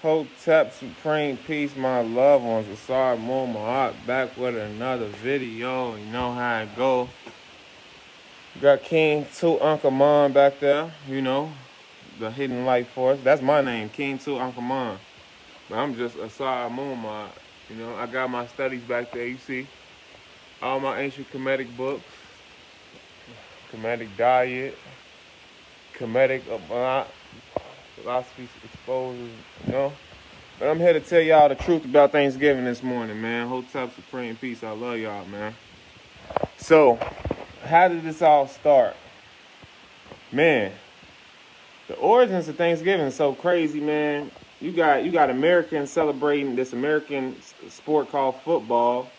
Hotep Supreme Peace, my loved ones. Asar Moon Mahat back with another video. You know how it go. Got King Tutankhamun back there, you know, the hidden light force. That's my name, King Tutankhamun. But I'm just Asar Moon Mahat. You know, I got my studies back there, you see. All my ancient Kemetic books. Kemetic diet. Kemetic philosophy exposes, you know. But I'm here to tell y'all the truth about Thanksgiving this morning, man. Hotep Supreme Peace. I love y'all, man. So, how did this all start? Man, the origins of Thanksgiving is so crazy, man. You got Americans celebrating this American sport called football.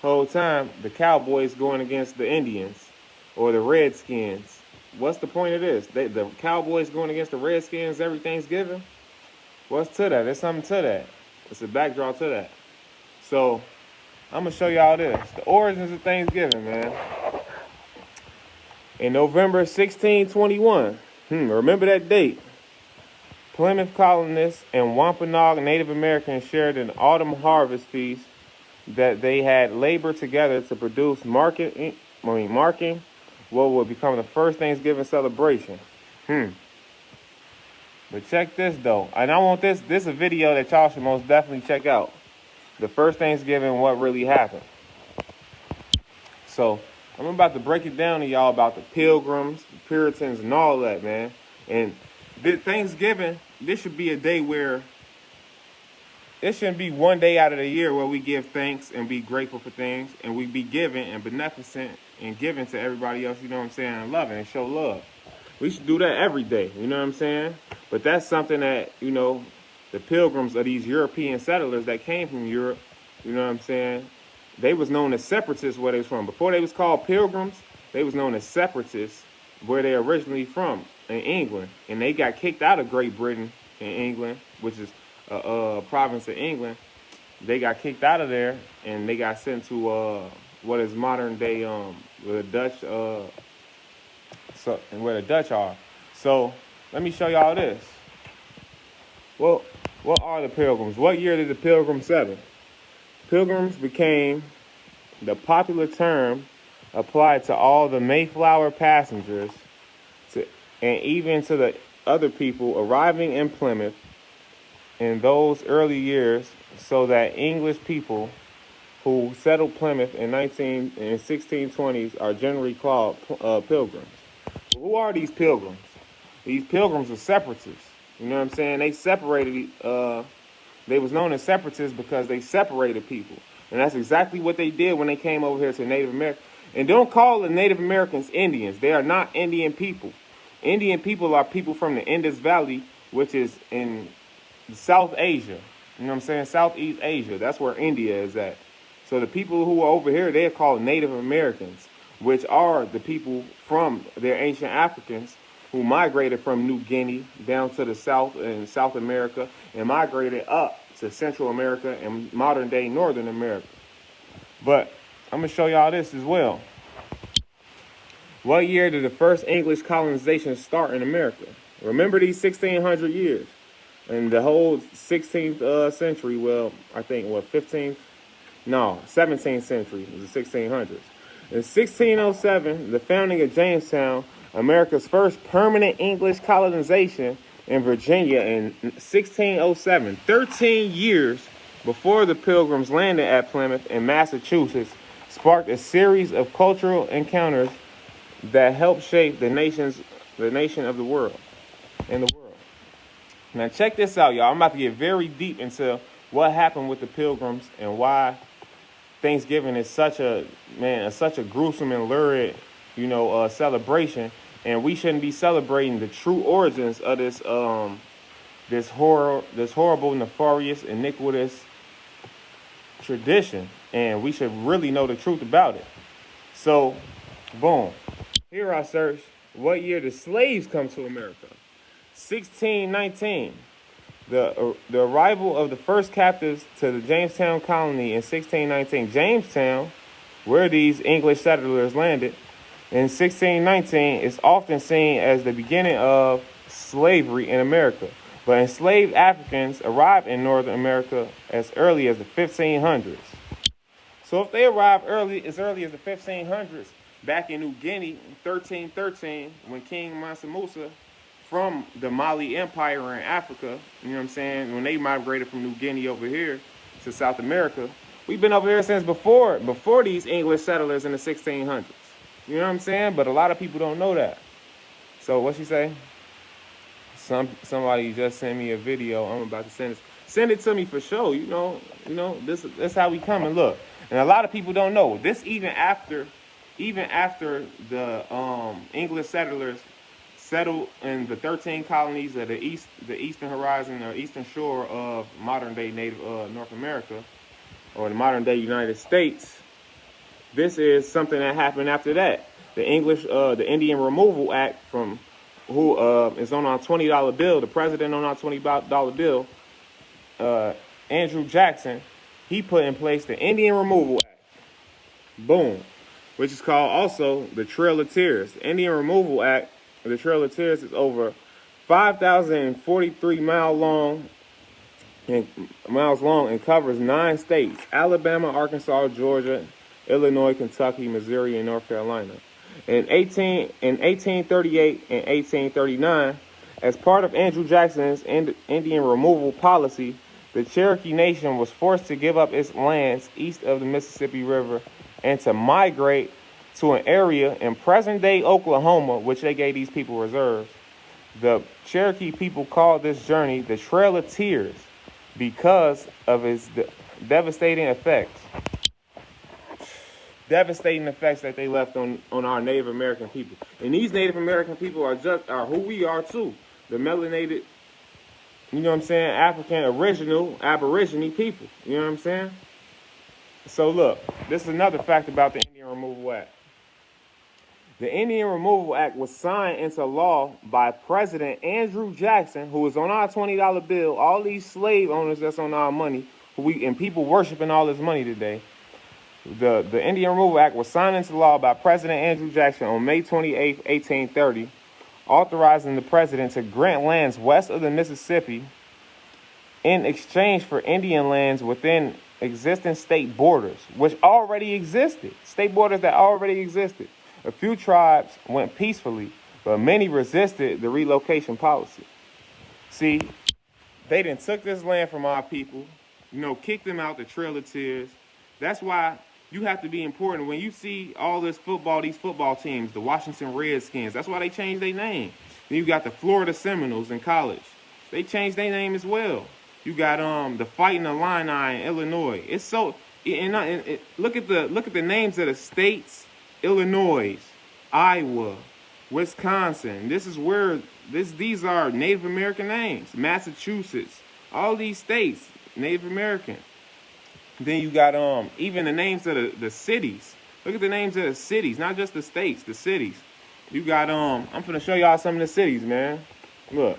Whole time, the Cowboys going against the Indians or the Redskins. What's the point of this? The Cowboys going against the Redskins every Thanksgiving? What's to that? There's something to that. It's a backdrop to that. So, I'm going to show y'all this. The origins of Thanksgiving, man. In November 1621, remember that date, Plymouth colonists and Wampanoag Native Americans shared an autumn harvest feast that they had labored together to produce, marking what would become the first Thanksgiving celebration. But check this, though. And I want this is a video that y'all should most definitely check out. The first Thanksgiving, what really happened. So, I'm about to break it down to y'all about the Pilgrims, the Puritans, and all that, man. And Thanksgiving, this should be a day where it shouldn't be one day out of the year where we give thanks and be grateful for things and we be giving and beneficent and giving to everybody else, you know what I'm saying, and loving and show love. We should do that every day, you know what I'm saying? But that's something that, you know, the Pilgrims are these European settlers that came from Europe, you know what I'm saying? They was known as separatists where they was from. Before they was called Pilgrims, they was known as separatists where they originally from, in England. And they got kicked out of Great Britain in England, which is a province of England. They got kicked out of there and they got sent to what is modern day where the Dutch where the Dutch are. So let me show y'all this. Well, what are the Pilgrims? What year did the Pilgrims settle? Pilgrims became the popular term applied to all the Mayflower passengers and even to the other people arriving in Plymouth in those early years, so that English people who settled Plymouth in 1620s are generally called pilgrims. But who are these pilgrims? These pilgrims are separatists. You know what I'm saying? They separated, they was known as separatists because they separated people. And that's exactly what they did when they came over here to Native America. And don't call the Native Americans Indians. They are not Indian people. Indian people are people from the Indus Valley, which is in South Asia. You know what I'm saying? Southeast Asia. That's where India is at. So the people who are over here, they're called Native Americans, which are the people from their ancient Africans who migrated from New Guinea down to the south in South America and migrated up to Central America and modern day Northern America. But I'm going to show y'all this as well. What year did the first English colonization start in America? Remember these 1600 years. And the whole 16th century, well, I think, 15th? No, 17th century was the 1600s. In 1607, the founding of Jamestown, America's first permanent English colonization in Virginia in 1607, 13 years before the Pilgrims landed at Plymouth in Massachusetts, sparked a series of cultural encounters that helped shape the nation of the world, and the world. Now check this out, y'all. I'm about to get very deep into what happened with the Pilgrims and why Thanksgiving is such a gruesome and lurid, celebration. And we shouldn't be celebrating the true origins of this horrible, nefarious, iniquitous tradition. And we should really know the truth about it. So, boom. Here I search, what year did slaves come to America? 1619. The arrival of the first captives to the Jamestown colony in 1619. Jamestown, where these English settlers landed, in 1619 is often seen as the beginning of slavery in America. But enslaved Africans arrived in Northern America as early as the 1500s. So if they arrived as early as the 1500s, back in New Guinea in 1313, when King Mansa Musa from the Mali Empire in Africa, you know what I'm saying, when they migrated from New Guinea over here to South America, we've been over here since before these English settlers in the 1600s. You know what I'm saying? But a lot of people don't know that. So what she say? Somebody just sent me a video. I'm about to send it to me for sure. You know, this how we come and look. And a lot of people don't know this. Even after the English settlers settled in the 13 colonies of the eastern horizon or eastern shore of modern day native North America, or the modern day United States. This is something that happened after that. The Indian Removal Act from who is on our $20 bill, the president on our $20 bill, Andrew Jackson, he put in place the Indian Removal Act. Boom. Which is called also the Trail of Tears. The Indian Removal Act, the Trail of Tears, is over 5,043 miles long and covers 9 states: Alabama, Arkansas, Georgia, Illinois, Kentucky, Missouri, and North Carolina. In 1838 and 1839, as part of Andrew Jackson's Indian removal policy, the Cherokee Nation was forced to give up its lands east of the Mississippi River and to migrate to an area in present-day Oklahoma, which they gave these people reserves. The Cherokee people called this journey the Trail of Tears because of its devastating effects. Devastating effects that they left on our Native American people. And these Native American people are who we are too. The melanated, you know what I'm saying, African Aborigine people. You know what I'm saying? So look, this is another fact about the Indian Removal Act. The Indian Removal Act was signed into law by President Andrew Jackson, who is on our $20 bill. All these slave owners that's on our money, and people worshiping all this money today. The Indian Removal Act was signed into law by President Andrew Jackson on May 28, 1830, authorizing the president to grant lands west of the Mississippi in exchange for Indian lands within existing state borders, which already existed. State borders that already existed. A few tribes went peacefully, but many resisted the relocation policy. See, they done took this land from our people, kicked them out the Trail of Tears. That's why you have to be important. When you see all these football teams, the Washington Redskins, that's why they changed their name. Then you got the Florida Seminoles in college. They changed their name as well. You got the Fighting Illini in Illinois. It's so look at the names of the states: Illinois, Iowa, Wisconsin. This is where these are Native American names. Massachusetts, all these states, Native American. Then you got even the names of the cities. Look at the names of the cities, not just the states, the cities. You got I'm finna show y'all some of the cities, man. Look.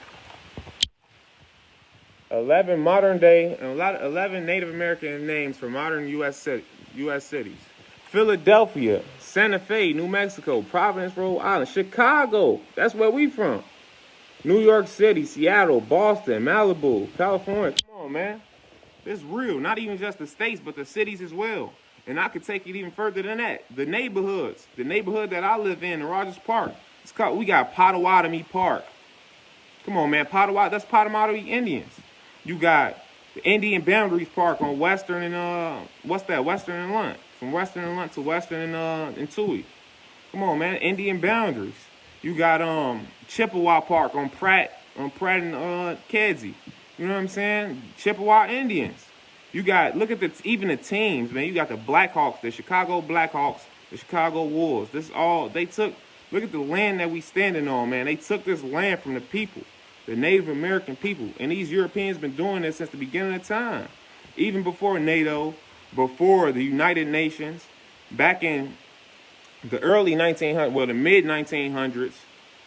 11 Native American names for modern U.S. cities. Philadelphia, Santa Fe, New Mexico, Providence, Rhode Island, Chicago, that's where we from. New York City, Seattle, Boston, Malibu, California. Come on, man. It's real. Not even just the states, but the cities as well. And I could take it even further than that. The neighborhoods. The neighborhood that I live in Rogers Park. We got Potawatomi Park. Come on, man. That's Potawatomi Indians. You got the Indian Boundaries Park on Western and Western and Lunt. From Western and Lunt to Western and Tui. Come on, man. Indian Boundaries. You got Chippewa Park on Pratt and Kedzie. You know what I'm saying? Chippewa Indians. You got, look at even the teams, man. You got the Blackhawks, the Chicago Blackhawks, the Chicago Wolves. This all, look at the land that we standing on, man. They took this land from the people, the Native American people. And these Europeans been doing this since the beginning of time. Even before NATO, before the United Nations, back in the early 1900s, well, the mid 1900s,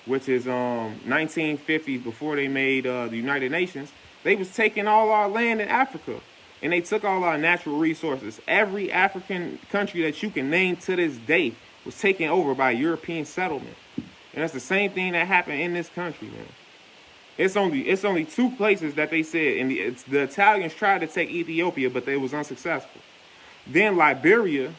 which is 1950s, before they made the United Nations, they was taking all our land in Africa. And they took all our natural resources. Every African country that you can name to this day was taken over by European settlement. And that's the same thing that happened in this country, man. It's only two places that they said, and the Italians tried to take Ethiopia, but they was unsuccessful. Then Liberia,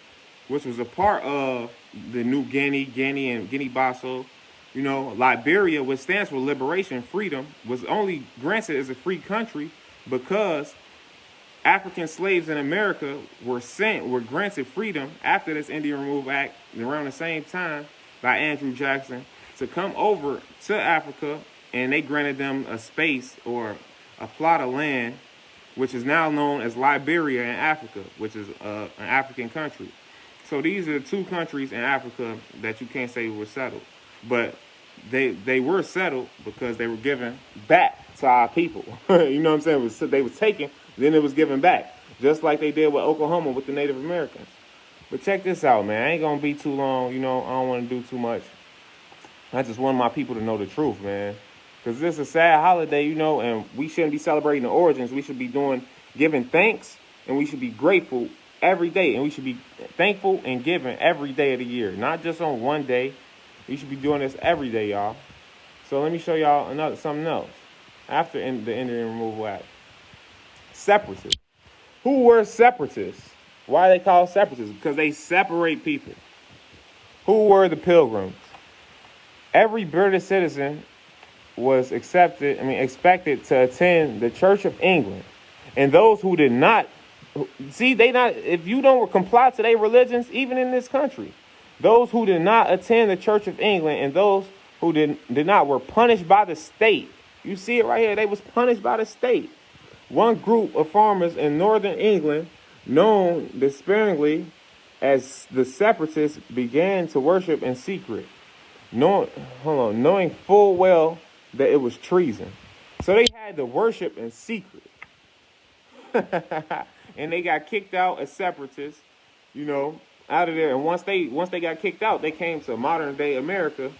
which was a part of the New Guinea and Guinea-Bissau, you know, Liberia, which stands for liberation, freedom, was only granted as a free country because African slaves in America were granted freedom after this Indian Removal Act around the same time by Andrew Jackson to come over to Africa, and they granted them a space or a plot of land, which is now known as Liberia in Africa, which is an African country. So these are the two countries in Africa that you can't say were settled, but they were settled because they were given back to our people. You know what I'm saying? They were taken, then it was given back, just like they did with Oklahoma with the Native Americans. But check this out, man. I ain't gonna be too long. You know, I don't want to do too much. I just want my people to know the truth, man. Because this is a sad holiday, you know, and we shouldn't be celebrating the origins. We should be giving thanks, and we should be grateful every day. And we should be thankful and giving every day of the year, not just on one day. We should be doing this every day, y'all. So let me show y'all something else. After the Indian Removal Act. Separatists. Who were separatists? Why are they called separatists? Because they separate people. Who were the Pilgrims? Every British citizen was expected to attend the Church of England. And those who did not, if you don't comply to their religions, even in this country, those who did not attend the Church of England and those who did not were punished by the state. You see it right here. They was punished by the state. One group of farmers in northern England, known despairingly as the separatists, began to worship in secret, knowing full well that it was treason. So they had to worship in secret. And they got kicked out as separatists, you know, out of there. And once they got kicked out, they came to modern day America,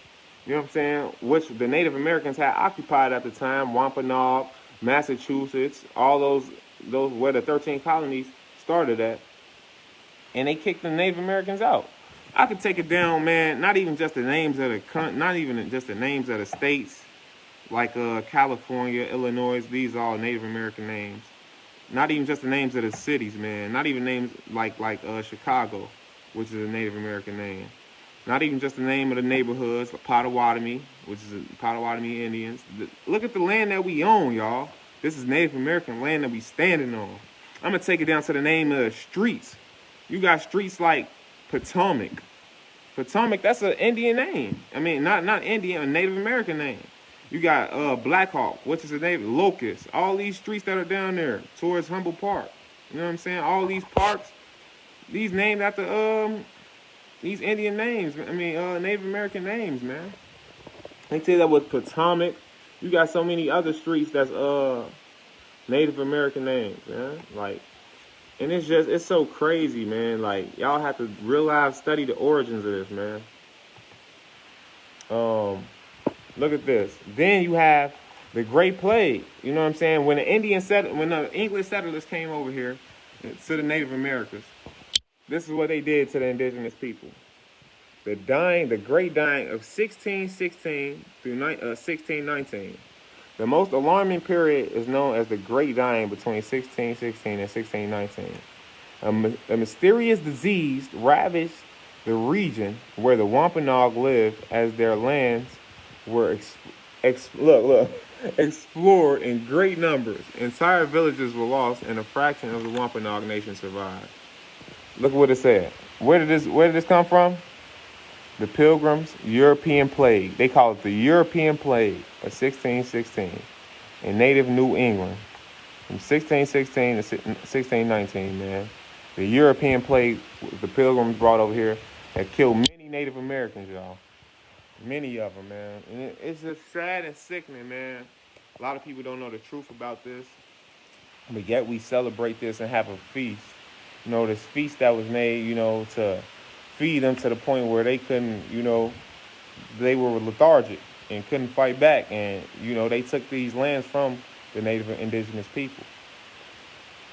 you know what I'm saying, which the Native Americans had occupied at the time, Wampanoag, Massachusetts, all those where the 13 colonies started at. And they kicked the Native Americans out. I could take it down, man, not even just the names of the states, like California, Illinois. These are all Native American names. Not even just the names of the cities, man. Not even names like Chicago, which is a Native American name. Not even just the name of the neighborhoods, Potawatomi, which is the Potawatomi Indians. Look at the land that we own, y'all. This is Native American land that we standing on. I'm going to take it down to the name of the streets. You got streets like Potomac. Potomac, that's an Indian name. I mean, not Indian, a Native American name. You got Black Hawk, which is a Native, Locust. All these streets that are down there towards Humboldt Park. You know what I'm saying? All these parks, these named after these Indian names. I mean, Native American names, man. They tell you that with Potomac. You got so many other streets that's Native American names, man. Like, and it's so crazy, man. Like, y'all have to realize, study the origins of this, man. Look at this. Then you have the Great Plague. You know what I'm saying? When the English settlers came over here to the Native Americas, this is what they did to the indigenous people. The Great Dying of 1616 through 1619. The most alarming period is known as the Great Dying between 1616 and 1619. A mysterious disease ravaged the region where the Wampanoag lived as their lands were explored in great numbers. Entire villages were lost, and a fraction of the Wampanoag nation survived. Look at what it said. Where did this come from? The Pilgrims' European Plague. They call it the European Plague of 1616 in native New England. From 1616 to 1619, man. The European Plague the Pilgrims brought over here that killed many Native Americans, y'all. Many of them, man. And it's just sad and sickening, man. A lot of people don't know the truth about this. But yet we celebrate this and have a feast. You know, this feast that was made, you know, to feed them to the point where they couldn't, you know, they were lethargic and couldn't fight back. And, you know, they took these lands from the native and indigenous people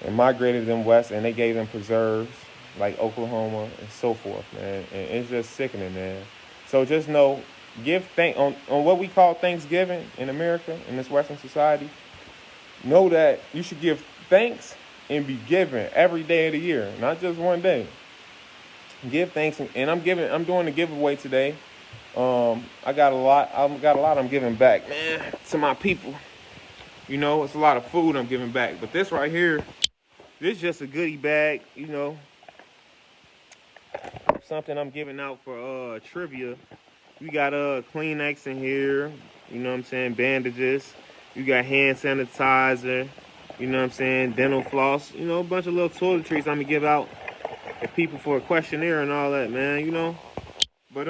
and migrated them west, and they gave them preserves like Oklahoma and so forth, man. And it's just sickening, man. So just know give thank on what we call Thanksgiving in America, in this Western society. Know that you should give thanks and be given every day of the year, not just one day. Give thanks, and I'm doing a giveaway today. I got a lot I'm giving back, man, to my people. You know, it's a lot of food I'm giving back. But this right here, this is just a goodie bag, you know. Something I'm giving out for trivia. We got Kleenex in here, you know what I'm saying, bandages. You got hand sanitizer, you know what I'm saying, dental floss, you know, a bunch of little toiletries I'm gonna give out to people for a questionnaire and all that, man, you know. But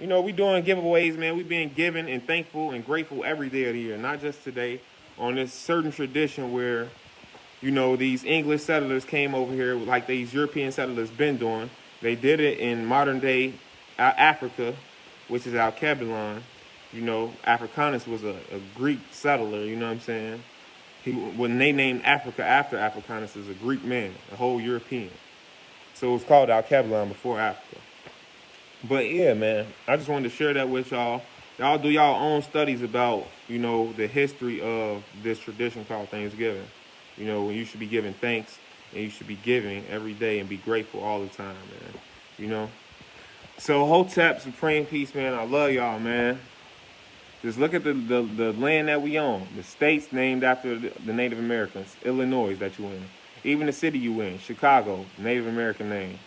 you know, we doing giveaways, man. We being given and thankful and grateful every day of the year, not just today, on this certain tradition where, you know, these English settlers came over here like these European settlers been doing. They did it in modern day Africa, which is Alkebulan. You know, Africanus was a Greek settler, you know what I'm saying? When they named Africa after Africanus, is a Greek man, a whole European. So it was called Alkebulan before Africa. But yeah, man, I just wanted to share that with y'all. Y'all do y'all own studies about, you know, the history of this tradition called Thanksgiving. You know, when you should be giving thanks and you should be giving every day and be grateful all the time, man. You know? So, Hotep, Supreme Peace, man. I love y'all, man. Just look at the land that we own. The states named after the Native Americans. Illinois that you in. Even the city you in. Chicago, Native American name.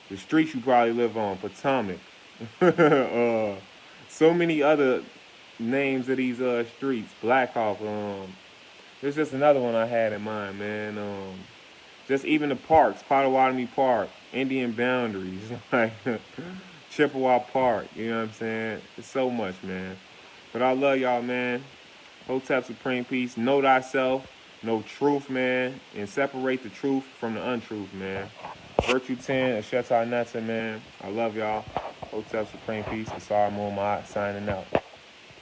The streets you probably live on. Potomac. So many other names of these streets. Blackhawk. There's just another one I had in mind, man. Just even the parks. Potawatomi Park. Indian Boundaries. Like Chippewa Park. You know what I'm saying? It's so much, man. But I love y'all, man. Hotep, Supreme Peace. Know thyself. Know truth, man. And separate the truth from the untruth, man. Virtue 10, Ashetai Natsa, man. I love y'all. Hotep, Supreme Peace. Asar Muhammad signing out.